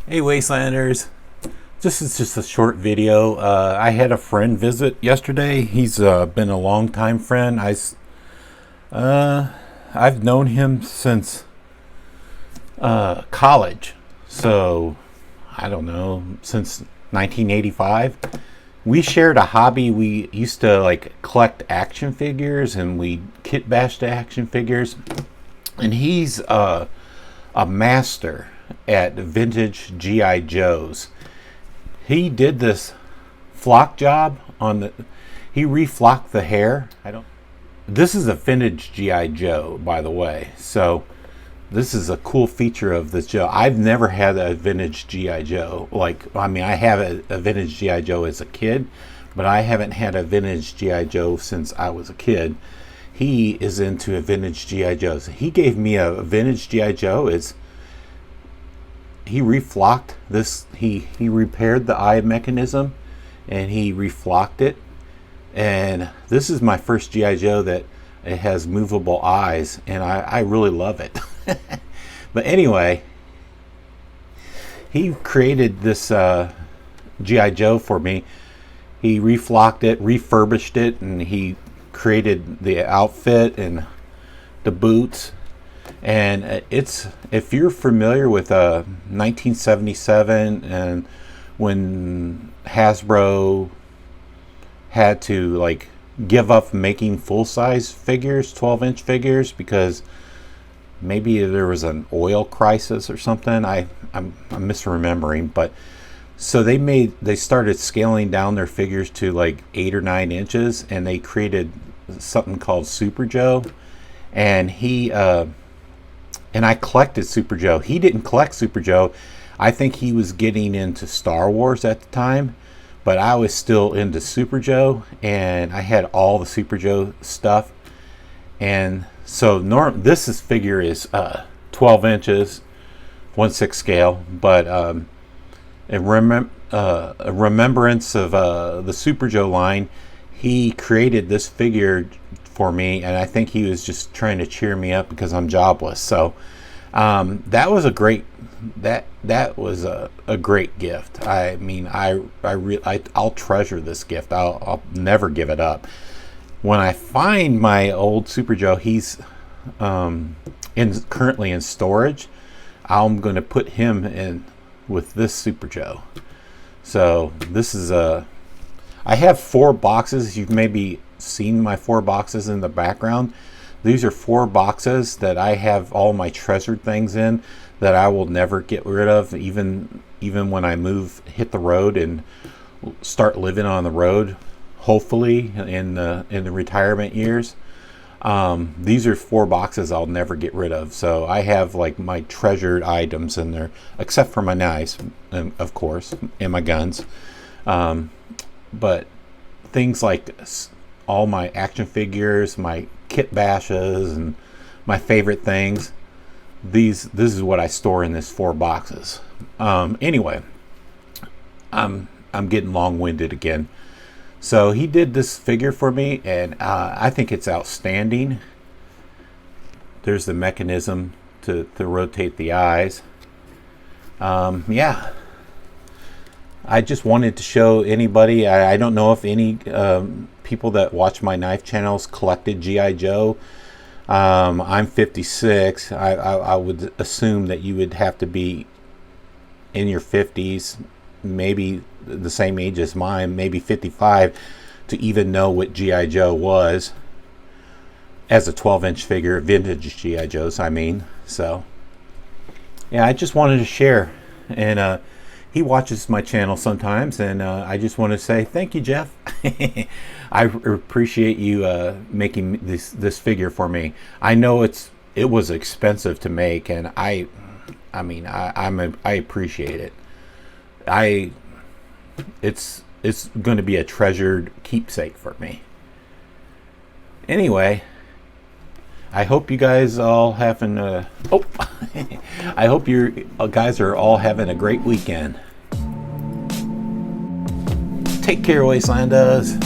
Hey Wastelanders, this is just a short video. I had a friend visit yesterday. He's been a long time friend. I've known him since college, so I don't know, since 1985. We shared a hobby. We used to like collect action figures, and we kit bashed action figures. And he's a master at vintage GI Joes. He did this flock job on the. He reflocked the hair. I don't. This is a vintage GI Joe, by the way. So this is a cool feature of this Joe. I've never had a vintage GI Joe. I have a vintage GI Joe as a kid, but I haven't had a vintage GI Joe since I was a kid. He is into a vintage GI Joes. He gave me a vintage GI Joe. He reflocked this. He repaired the eye mechanism, and he reflocked it. And this is my first GI Joe that it has movable eyes, and I really love it. But anyway, he created this GI Joe for me. He reflocked it, refurbished it, and he created the outfit and the boots. And if you're familiar with 1977 and when Hasbro had to like give up making full-size figures, 12-inch figures, because maybe there was an oil crisis or something. I'm misremembering, but so they started scaling down their figures to like 8 or 9 inches, and they created something called Super Joe. And I collected Super Joe. He didn't collect Super Joe. I think he was getting into Star Wars at the time, but I was still into Super Joe, and I had all the Super Joe stuff. And so this figure is 12 inches, 1/6 scale, but a remembrance of the Super Joe line. He created this figure for me, and I think he was just trying to cheer me up because I'm jobless. So that was a great gift. I mean, I'll treasure this gift. I'll never give it up. When I find my old Super Joe, he's currently in storage. I'm going to put him in with this Super Joe. So this is I have 4 boxes. You've maybe seen my 4 boxes in the background. These are 4 boxes that I have all my treasured things in that I will never get rid of, even when I hit the road and start living on the road, hopefully in the retirement years. These are 4 boxes I'll never get rid of. So I have like my treasured items in there, except for my knives, of course, and my guns. But things like all my action figures, my kit bashes, and my favorite things, this is what I store in this 4 boxes. Anyway, I'm getting long-winded again. So he did this figure for me, and I think it's outstanding. There's the mechanism to rotate the eyes. Yeah. I just wanted to show anybody. I don't know if any people that watch my knife channels collected GI Joe. I'm 56. I would assume that you would have to be in your 50s, maybe the same age as mine, maybe 55, to even know what GI Joe was as a 12-inch figure, vintage GI Joes, I mean. So yeah, I just wanted to share. And he watches my channel sometimes, and I just want to say thank you, Jeff. I appreciate you making this figure for me. I know it was expensive to make, and I appreciate it. It's going to be a treasured keepsake for me. Anyway, I hope you guys all having I hope you guys are all having a great weekend. Take care, Wastelanders.